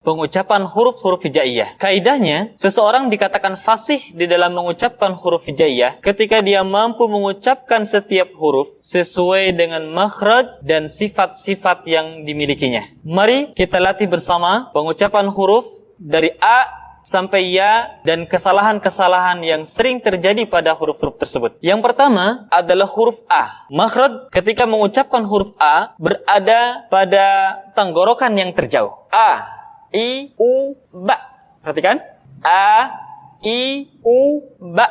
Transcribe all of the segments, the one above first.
pengucapan huruf-huruf hijaiyah. Kaidahnya, seseorang dikatakan fasih di dalam mengucapkan huruf hijaiyah ketika dia mampu mengucapkan setiap huruf sesuai dengan makhraj dan sifat-sifat yang dimilikinya. Mari kita latih bersama pengucapan huruf dari A sampai ya dan kesalahan-kesalahan yang sering terjadi pada huruf-huruf tersebut. Yang pertama adalah huruf A. Makhraj ketika mengucapkan huruf A berada pada tenggorokan yang terjauh. A, I, U, Ba. Perhatikan. A, I, U, Ba.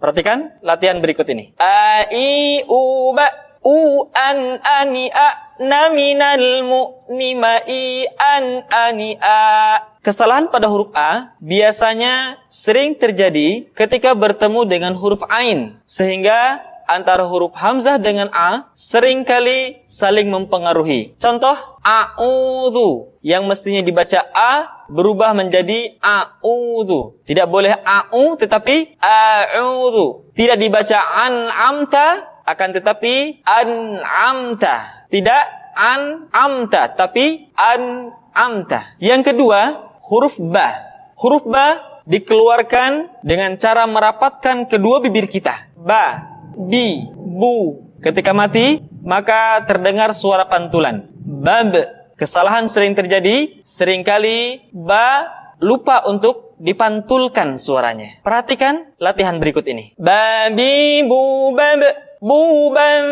Perhatikan latihan berikut ini. A, I, U, Ba. U, an, ani, a. Na, minal, mu, ni, ma, i, an, ani, a. Kesalahan pada huruf A biasanya sering terjadi ketika bertemu dengan huruf Ain. Sehingga antara huruf Hamzah dengan A seringkali saling mempengaruhi. Contoh, a'udhu. Yang mestinya dibaca A berubah menjadi a'udhu. Tidak boleh a'u tetapi a'udhu. Tidak dibaca an'amta akan tetapi an'amta. Tidak an'amta tapi an'amta. Yang kedua, huruf Ba. Huruf Ba dikeluarkan dengan cara merapatkan kedua bibir kita. Ba, bi, bu. Ketika mati, maka terdengar suara pantulan. Bab. Kesalahan sering terjadi. Seringkali Ba lupa untuk dipantulkan suaranya. Perhatikan latihan berikut ini. Ba, bi, bu, bab. Bu, bam,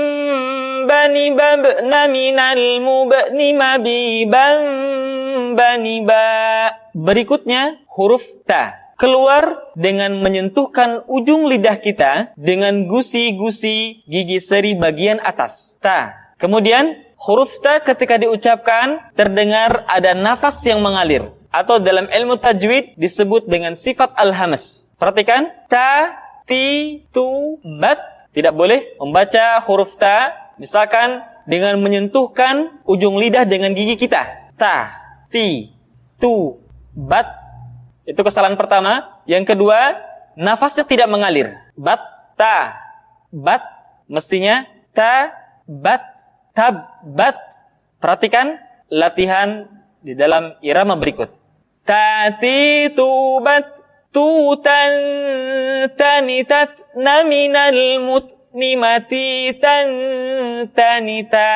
bani, bab, na, minal, mu, ba, ni, ma, bi, bam, bani, ba. Berikutnya, huruf Ta. Keluar dengan menyentuhkan ujung lidah kita dengan gusi-gusi gigi seri bagian atas. Ta. Kemudian, huruf Ta ketika diucapkan, terdengar ada nafas yang mengalir. Atau dalam ilmu tajwid disebut dengan sifat al-hamas. Perhatikan. Ta, ti, tu, bat. Tidak boleh membaca huruf Ta, misalkan dengan menyentuhkan ujung lidah dengan gigi kita. Ta, ti, tu, bat. Itu kesalahan pertama. Yang kedua, nafasnya tidak mengalir. Bat, ta, bat. Mestinya ta, bat, tab, bat. Perhatikan latihan di dalam irama berikut. Ta, ti, tu, bat. Tu, tan, tanitat, na, minal, mut, ni, mati, tan, tanita.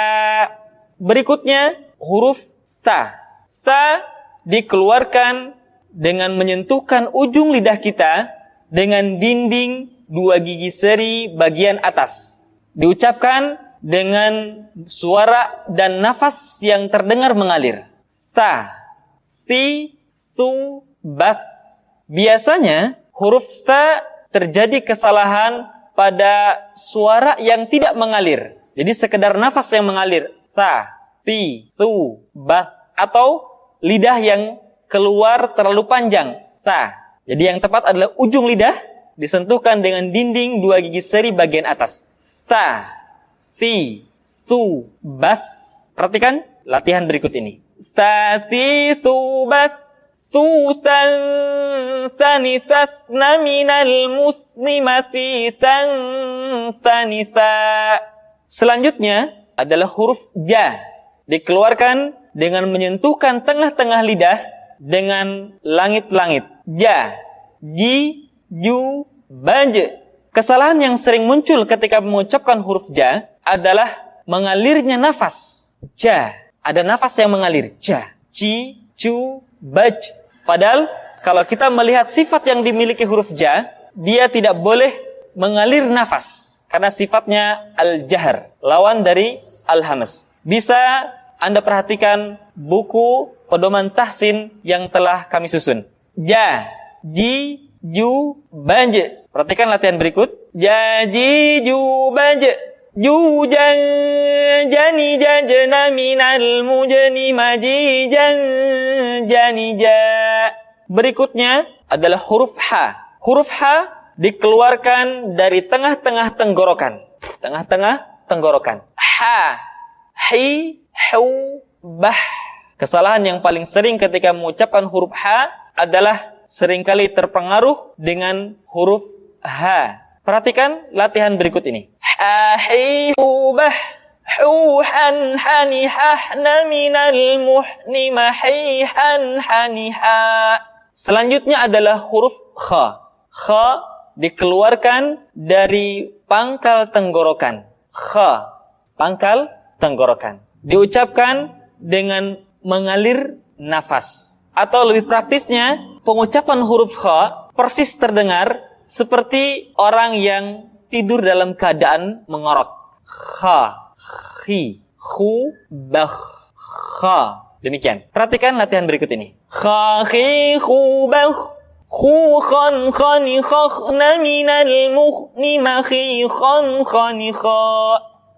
Berikutnya, huruf Sa. Sa dikeluarkan dengan menyentuhkan ujung lidah kita dengan dinding dua gigi seri bagian atas. Diucapkan dengan suara dan nafas yang terdengar mengalir. Sa, si, su, bas. Biasanya huruf Sa terjadi kesalahan pada suara yang tidak mengalir. Jadi sekedar nafas yang mengalir. Ta, ti, tu, bas. Atau lidah yang keluar terlalu panjang. Ta. Jadi yang tepat adalah ujung lidah disentuhkan dengan dinding dua gigi seri bagian atas. Ta, ti, tu, bas. Perhatikan latihan berikut ini. Ta, ti, tu, bas. Susan, sanisas, na, minal, muslimasi, san, sanisa. Selanjutnya adalah huruf Ja. Dikeluarkan dengan menyentuhkan tengah-tengah lidah dengan langit-langit. Ja, ji, ju, baj. Kesalahan yang sering muncul ketika mengucapkan huruf Ja adalah mengalirnya nafas. Ja, ada nafas yang mengalir. Ja, ci, cu, baj. Padahal kalau kita melihat sifat yang dimiliki huruf Ja, dia tidak boleh mengalir nafas. Karena sifatnya al-jahar, lawan dari al-hamas. Bisa Anda perhatikan buku pedoman tahsin yang telah kami susun. Ja, ji, ju, baj. Perhatikan latihan berikut. Ja, ji, ju, baj. Ju, jan, jani, jajna, minal, mujani, maji, jan, jani, ja. Berikutnya adalah huruf H. Huruf H dikeluarkan dari tengah-tengah tenggorokan. Tengah-tengah tenggorokan. Ha, hi, hu, bah. Kesalahan yang paling sering ketika mengucapkan huruf H adalah seringkali terpengaruh dengan huruf H. Perhatikan latihan berikut ini. Ha, hi, hu, bah. Huhan hanihahna minal muhni mahihan haniha. Selanjutnya adalah huruf kha. Kha dikeluarkan dari pangkal tenggorokan. Kha, pangkal tenggorokan. Diucapkan dengan mengalir nafas. Atau lebih praktisnya, pengucapan huruf kha persis terdengar seperti orang yang tidur dalam keadaan mengorok. Kha, khi, khu, bakh, kha. Demikian. Perhatikan latihan berikut ini. Kha, khi, khu, bakh. Khu, khan, khani, khakhna minal mukhni makhi, khan, khani, kha.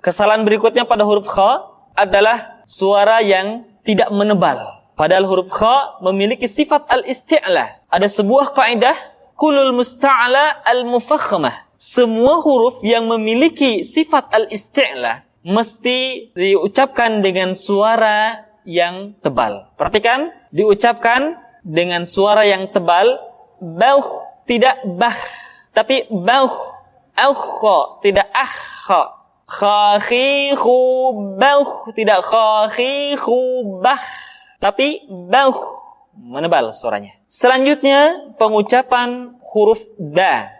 Kesalahan berikutnya pada huruf kha adalah suara yang tidak menebal. Padahal huruf kha memiliki sifat al-isti'la. Ada sebuah kaidah, kulul musta'la al-mufakhamah. Semua huruf yang memiliki sifat al-isti'la mesti diucapkan dengan suara yang tebal. Perhatikan, diucapkan dengan suara yang tebal. Bauh, tidak bah, tapi bauh. Aukho, tidak akho. Kha-khi, khu, bauh, tidak kha-khi, khu, bah, tapi bauh. Menebal suaranya. Selanjutnya, pengucapan huruf da.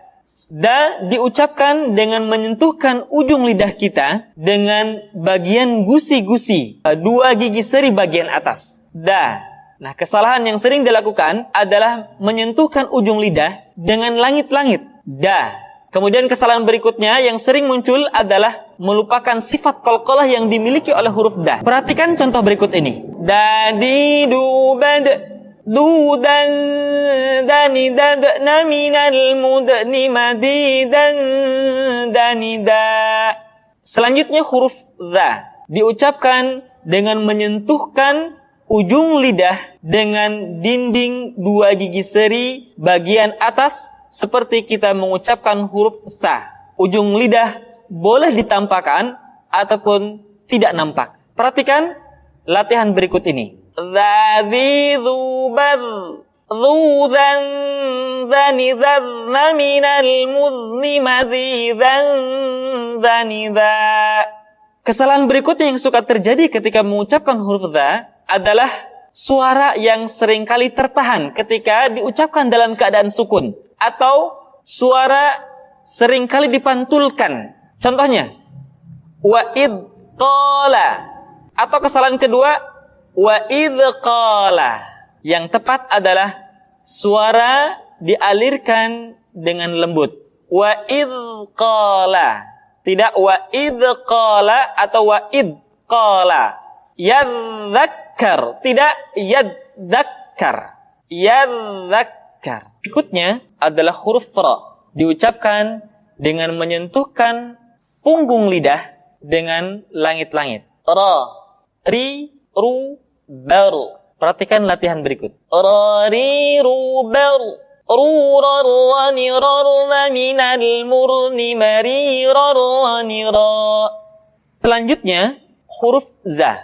Da diucapkan dengan menyentuhkan ujung lidah kita dengan bagian gusi-gusi. Dua gigi seri bagian atas. Da. Nah, kesalahan yang sering dilakukan adalah menyentuhkan ujung lidah dengan langit-langit. Da. Kemudian kesalahan berikutnya yang sering muncul adalah melupakan sifat qalqalah yang dimiliki oleh huruf da. Perhatikan contoh berikut ini. Dadi du bad du dan dani dadna minal mudni madidan dani da. Selanjutnya huruf za diucapkan dengan menyentuhkan ujung lidah dengan dinding dua gigi seri bagian atas seperti kita mengucapkan huruf sa. Ujung lidah boleh ditampakkan ataupun tidak nampak. Perhatikan latihan berikut ini. Dzadzi dzubad dzuzan dzani dzadna minal mudni madzidan dzani dza. Kesalahan berikutnya yang suka terjadi ketika mengucapkan huruf dza adalah suara yang seringkali tertahan ketika diucapkan dalam keadaan sukun. Atau suara seringkali dipantulkan. Contohnya, wa'id qala. Atau kesalahan kedua, wa'id qala. Yang tepat adalah suara dialirkan dengan lembut. Wa'id qala. Tidak wa'id qala atau wa'id qala. Yadzakkar, tidak yadzakkar. Yadzakkar. Berikutnya adalah huruf ra. Diucapkan dengan menyentuhkan punggung lidah dengan langit-langit. Ra, ri, ru, bar. Perhatikan latihan berikut. Ra, ri, ru, bar. Ru, rar, rani, rarna minal murni mari, rarani, ra. Selanjutnya huruf za.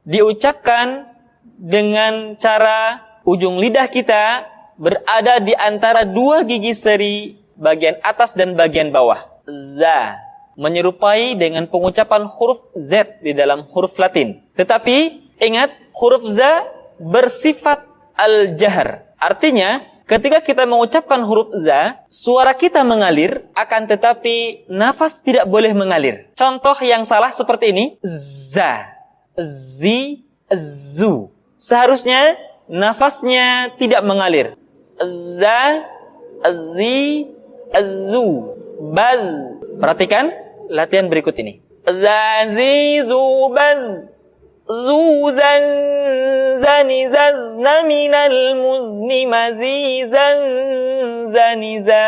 Diucapkan dengan cara ujung lidah kita berada di antara dua gigi seri bagian atas dan bagian bawah. Za. Menyerupai dengan pengucapan huruf Z di dalam huruf Latin. Tetapi ingat, huruf za bersifat al-jahr. Artinya, ketika kita mengucapkan huruf za, suara kita mengalir, akan tetapi nafas tidak boleh mengalir. Contoh yang salah seperti ini. Za. Zi, zu. Seharusnya nafasnya tidak mengalir. Za, zi, zu, baz. Perhatikan latihan berikut ini. Za, zi, zu, baz. Zuzan, zani, zazna minal muzni mazizan, zani, za.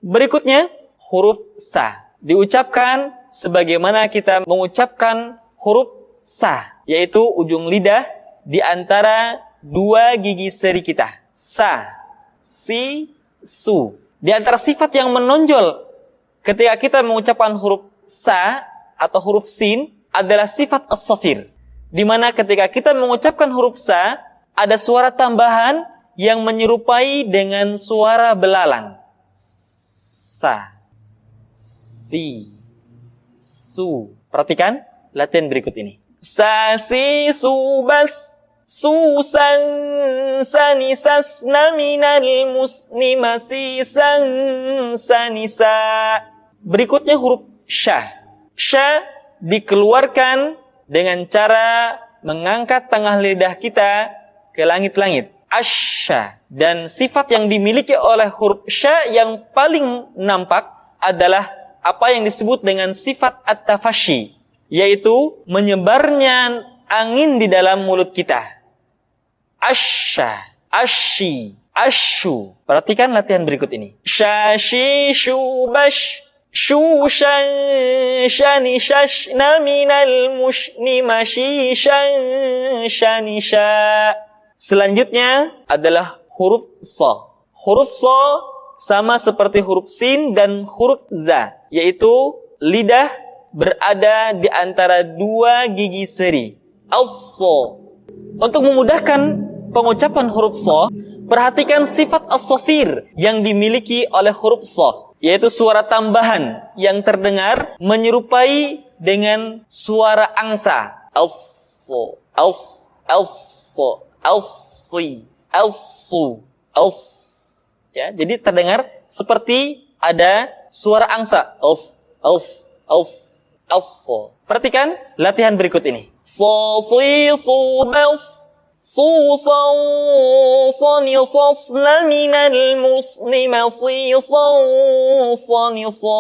Berikutnya huruf sa. Diucapkan sebagaimana kita mengucapkan huruf sa, yaitu ujung lidah di antara dua gigi seri kita. Sa, si, su. Di antara sifat yang menonjol ketika kita mengucapkan huruf sa atau huruf sin adalah sifat as-safir. Di mana ketika kita mengucapkan huruf sa, ada suara tambahan yang menyerupai dengan suara belalang. Sa, si, su. Perhatikan latihan berikut ini. Sasi subas susan sanisas naminal musni masisan sanisa. Berikutnya huruf sya. Sya dikeluarkan dengan cara mengangkat tengah lidah kita ke langit-langit. Asya. Dan sifat yang dimiliki oleh huruf sya yang paling nampak adalah apa yang disebut dengan sifat at-tafashi, yaitu menyebarnya angin di dalam mulut kita. Asya, asyi, asyu. Perhatikan latihan berikut ini. Syashi, syubash, syushan, shani, shashna, minal mushni, mashishan, shanisha. Selanjutnya adalah huruf sa. Huruf sa sama seperti huruf sin dan huruf za, yaitu lidah berada di antara dua gigi seri. As-sa. Untuk memudahkan pengucapan huruf sa, perhatikan sifat as-safir yang dimiliki oleh huruf sa, yaitu suara tambahan yang terdengar menyerupai dengan suara angsa. As-sa, as-sa, as-si, as-su, as. Ya, jadi terdengar seperti ada suara angsa. As, as, as, as. Perhatikan latihan berikut ini. Sa, si, su, bas, su, sa, sa, ni, sa, sna, minal musni, masi, sa, sa, ni, sa.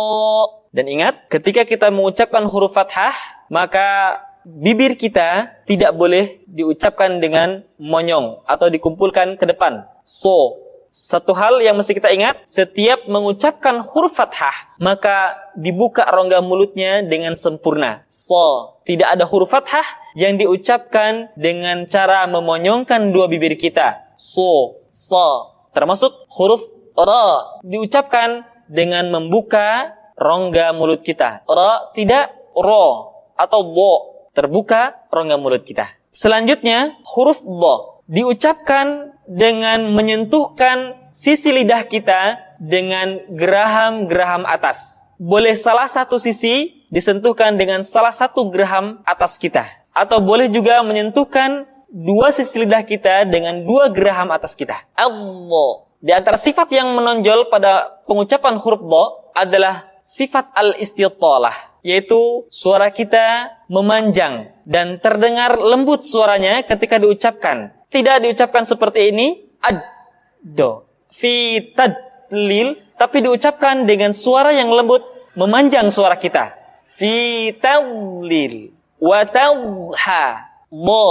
Dan ingat, ketika kita mengucapkan huruf fathah, maka bibir kita tidak boleh diucapkan dengan monyong atau dikumpulkan ke depan. So, satu hal yang mesti kita ingat, setiap mengucapkan huruf fathah, maka dibuka rongga mulutnya dengan sempurna. So, tidak ada huruf fathah yang diucapkan dengan cara memonyongkan dua bibir kita. So, so. Termasuk huruf ra diucapkan dengan membuka rongga mulut kita. Ra tidak ro atau bo, terbuka rongga mulut kita. Selanjutnya, huruf bo diucapkan dengan menyentuhkan sisi lidah kita dengan geraham-geraham atas. Boleh salah satu sisi disentuhkan dengan salah satu geraham atas kita. Atau boleh juga menyentuhkan dua sisi lidah kita dengan dua geraham atas kita. Allah. Di antara sifat yang menonjol pada pengucapan huruf bo adalah sifat al-istitalah, yaitu suara kita memanjang dan terdengar lembut suaranya ketika diucapkan. Tidak diucapkan seperti ini, ad-do, fi tadlil, tapi diucapkan dengan suara yang lembut, memanjang suara kita. Fi tadlil, wa tadha, bo,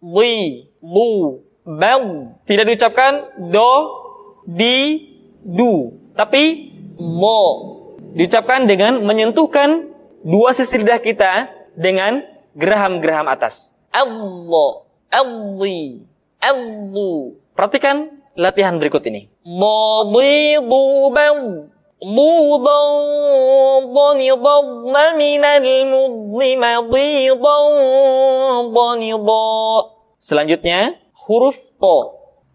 li, lu, bau. Tidak diucapkan do, di, du, tapi bo. Diucapkan dengan menyentuhkan dua sisi lidah kita dengan geraham-geraham atas. Allah, alli, allu. Perhatikan latihan berikut ini. Badi, bubau, budan, danidan, minal mudli, madidan, danidan. Selanjutnya, huruf to.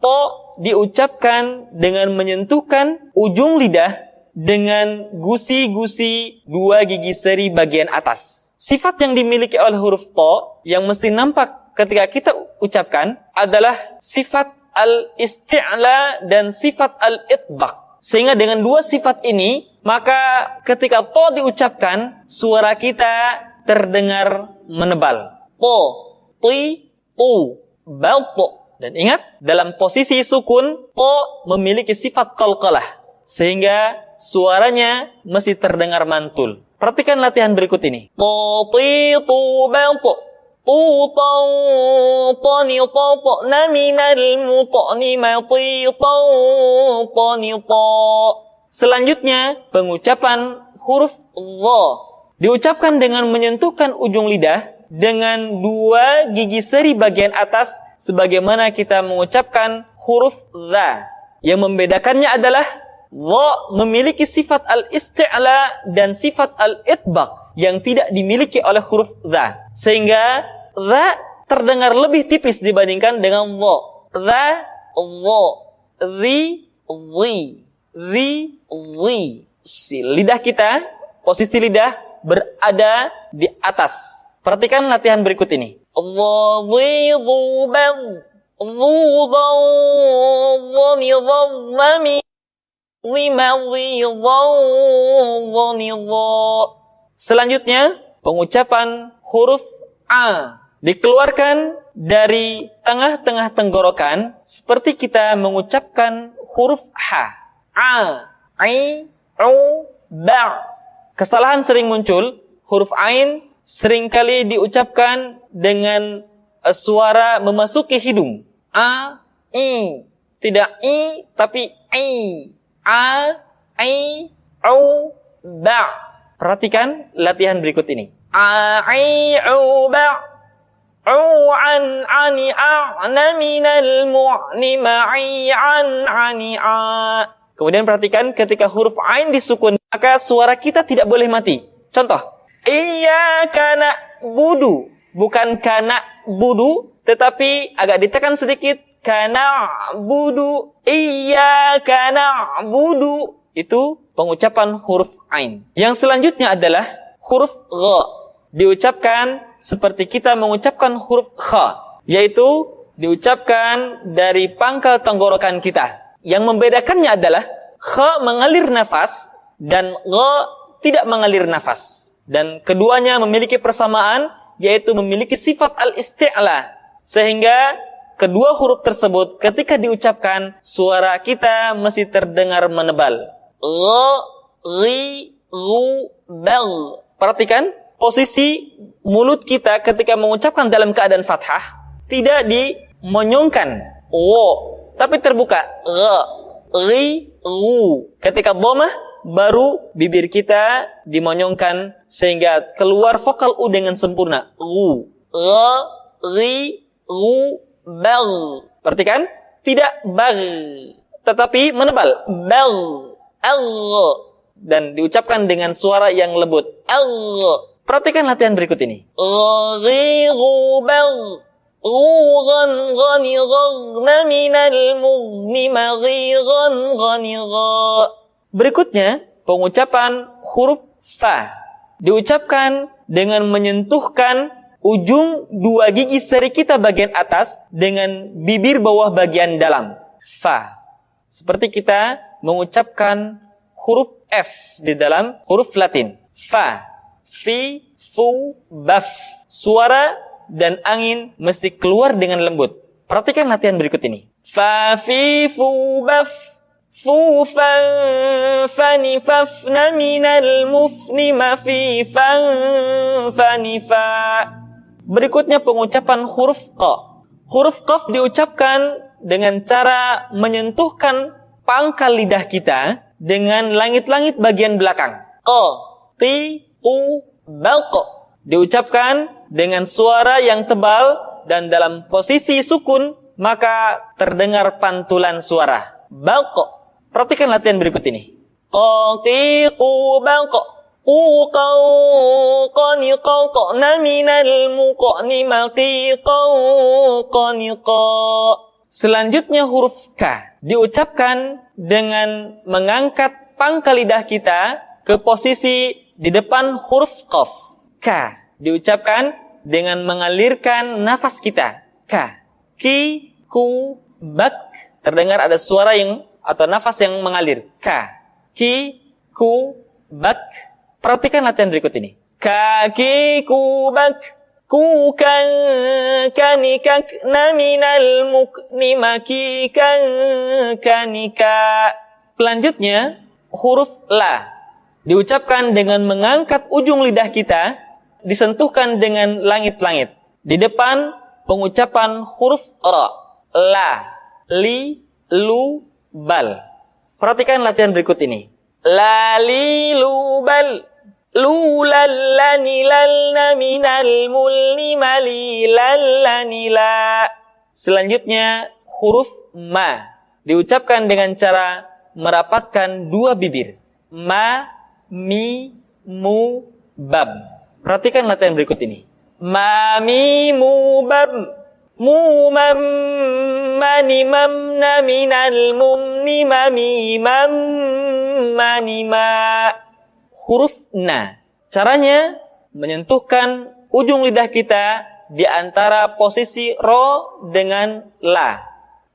To diucapkan dengan menyentuhkan ujung lidah dengan gusi-gusi dua gigi seri bagian atas. Sifat yang dimiliki oleh huruf to yang mesti nampak ketika kita ucapkan adalah sifat al-isti'la dan sifat al-itbaq. Sehingga dengan dua sifat ini, maka ketika to diucapkan, suara kita terdengar menebal. To, ti, tu, bal, to. Dan ingat, dalam posisi sukun, to memiliki sifat qalqalah. Sehingga suaranya mesti terdengar mantul. Perhatikan latihan berikut ini. To, ti, tu, bal, to. Tutan, tani, tatna, minal mutani, matitan, tanita. Selanjutnya, pengucapan huruf dha. Diucapkan dengan menyentuhkan ujung lidah dengan dua gigi seri bagian atas sebagaimana kita mengucapkan huruf dha. Yang membedakannya adalah dha memiliki sifat al-isti'la dan sifat al-itbaq yang tidak dimiliki oleh huruf dha. Sehingga dha terdengar lebih tipis dibandingkan dengan dha. Dha, dha, zi, zi. Lidah kita, posisi lidah berada di atas. Perhatikan latihan berikut ini. Selanjutnya, pengucapan huruf A dikeluarkan dari tengah-tengah tenggorokan seperti kita mengucapkan huruf H. A, I, U, Ba. Kesalahan sering muncul, huruf Ain seringkali diucapkan dengan suara memasuki hidung. A, I. Tidak I, tapi I. A, I, U, Ba. Perhatikan latihan berikut ini. A, I, U, Ba. An, ani, a'na, minal, mu'ni, ma'i, ani, a. Kemudian perhatikan ketika huruf Ain disukun, maka suara kita tidak boleh mati. Contoh. Iyyaka na'budu. Bukan kana budu, tetapi agak ditekan sedikit. Kana budu. Iyyaka na'budu. Itu pengucapan huruf Ain. Yang selanjutnya adalah huruf Gha. Diucapkan seperti kita mengucapkan huruf Kha. Yaitu diucapkan dari pangkal tenggorokan kita. Yang membedakannya adalah Kha mengalir nafas dan Gha tidak mengalir nafas. Dan keduanya memiliki persamaan, yaitu memiliki sifat al-isti'la. Sehingga kedua huruf tersebut ketika diucapkan, suara kita mesti terdengar menebal. Gha, ri, ru, bal. Perhatikan posisi mulut kita ketika mengucapkan dalam keadaan fathah tidak dimonyongkan, tapi terbuka. Gha, ri, ru. Ketika dhammah baru bibir kita dimonyongkan sehingga keluar vokal U dengan sempurna. Ru, gha, ri, ru, bal. Perhatikan, tidak bal, tetapi menebal. Bal, al, dan diucapkan dengan suara yang lembut. Al. Perhatikan latihan berikut ini. Ri, ru, bal. Rugan, gani, gagna, minal, mugni, maghigan, gani, ga. Berikutnya, pengucapan huruf Fa. Diucapkan dengan menyentuhkan ujung dua gigi seri kita bagian atas dengan bibir bawah bagian dalam. Fa. Seperti kita mengucapkan huruf F di dalam huruf Latin. Fa, fi, fu, baf. Suara dan angin mesti keluar dengan lembut. Perhatikan latihan berikut ini. Fa, fi, fu, baf. Fu, fan, fani, fafna, minal, mufni, mafi, fan, fani, fa. Berikutnya pengucapan huruf Qa. Huruf Qaf diucapkan dengan cara menyentuhkan pangkal lidah kita dengan langit-langit bagian belakang. Qa, ti, qu, bal, qa. Diucapkan dengan suara yang tebal dan dalam posisi sukun, maka terdengar pantulan suara. Bal, qa. Perhatikan latihan berikut ini. Qa, ti, qu, bal, qa. Qu, qaw, qani, qaw, qa'na, minal, muqa'ni, maqi, qaw, qani, qa. Selanjutnya huruf K diucapkan dengan mengangkat pangkal lidah kita ke posisi di depan huruf Qaf. K diucapkan dengan mengalirkan nafas kita. K. Ki, ku, bak. Terdengar ada suara yang atau nafas yang mengalir. K. Ki, ku, bak. Perhatikan latihan berikut ini. Kaki, ku, bak. Ku, kan, kanikak, naminal, mukni, maki, kan, kanika. Selanjutnya, huruf La. Diucapkan dengan mengangkat ujung lidah kita, disentuhkan dengan langit-langit. Di depan pengucapan huruf Ra. La, li, lu, bal. Perhatikan latihan berikut ini. La, li, lu, bal. Lu, lallani, lalna, minal, mulni, mali, lallani, la. Selanjutnya, huruf Ma. Diucapkan dengan cara merapatkan dua bibir. Ma, mi, mu, bab. Perhatikan latihan berikut ini. Ma, mi, mu, bab. Mu, mam, mani, mamna, minal, mumni, mami, mam, mani, ma. Huruf Na. Caranya menyentuhkan ujung lidah kita di antara posisi ro dengan la.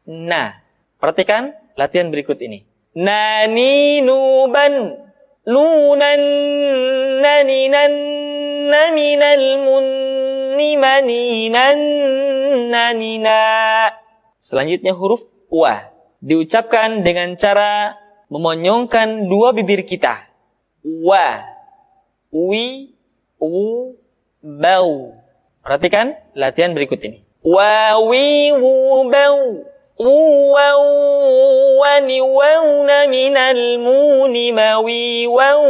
Na. Perhatikan latihan berikut ini. Nani nuban nunan naninan naminal munni maninan nanina. Selanjutnya huruf wa. Diucapkan dengan cara memonyongkan dua bibir kita. Wa, wi, u, bau. Perhatikan latihan berikut ini. Wa, wi, wu, bau. Waw, wani, wawna minal muni mawi, waw,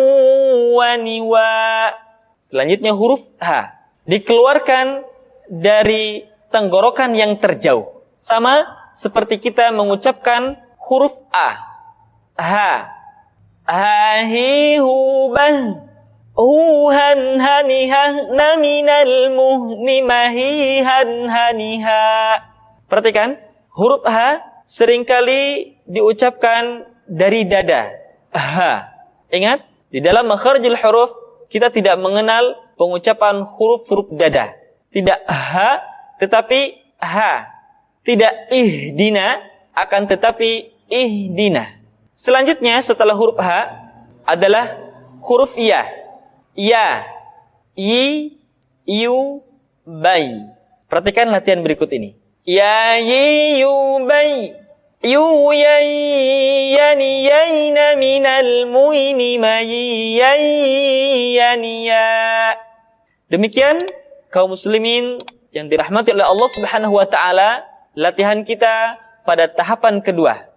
wani, wa. Selanjutnya huruf ha. Dikeluarkan dari tenggorokan yang terjauh. Sama seperti kita mengucapkan huruf a. Ha. Ha, hi, hu, bah. Hu, han, hanihah, naminal muhni mahi, han, hanihah. Perhatikan. Huruf ha seringkali diucapkan dari dada. Ha. Ingat, di dalam makharijul huruf kita tidak mengenal pengucapan huruf-huruf dada. Tidak ha, tetapi ha. Tidak ihdina, akan tetapi ihdina. Selanjutnya setelah huruf ha adalah huruf ya. Ya, yi, yu, bai. Perhatikan latihan berikut ini. Ya, yi, yu, bai. Yu, yai, yani, yaina, minal, muini, mayi, yai, yani, ya. Demikian, kaum muslimin yang dirahmati oleh Allah Subhanahu wa ta'ala, latihan kita pada tahapan kedua.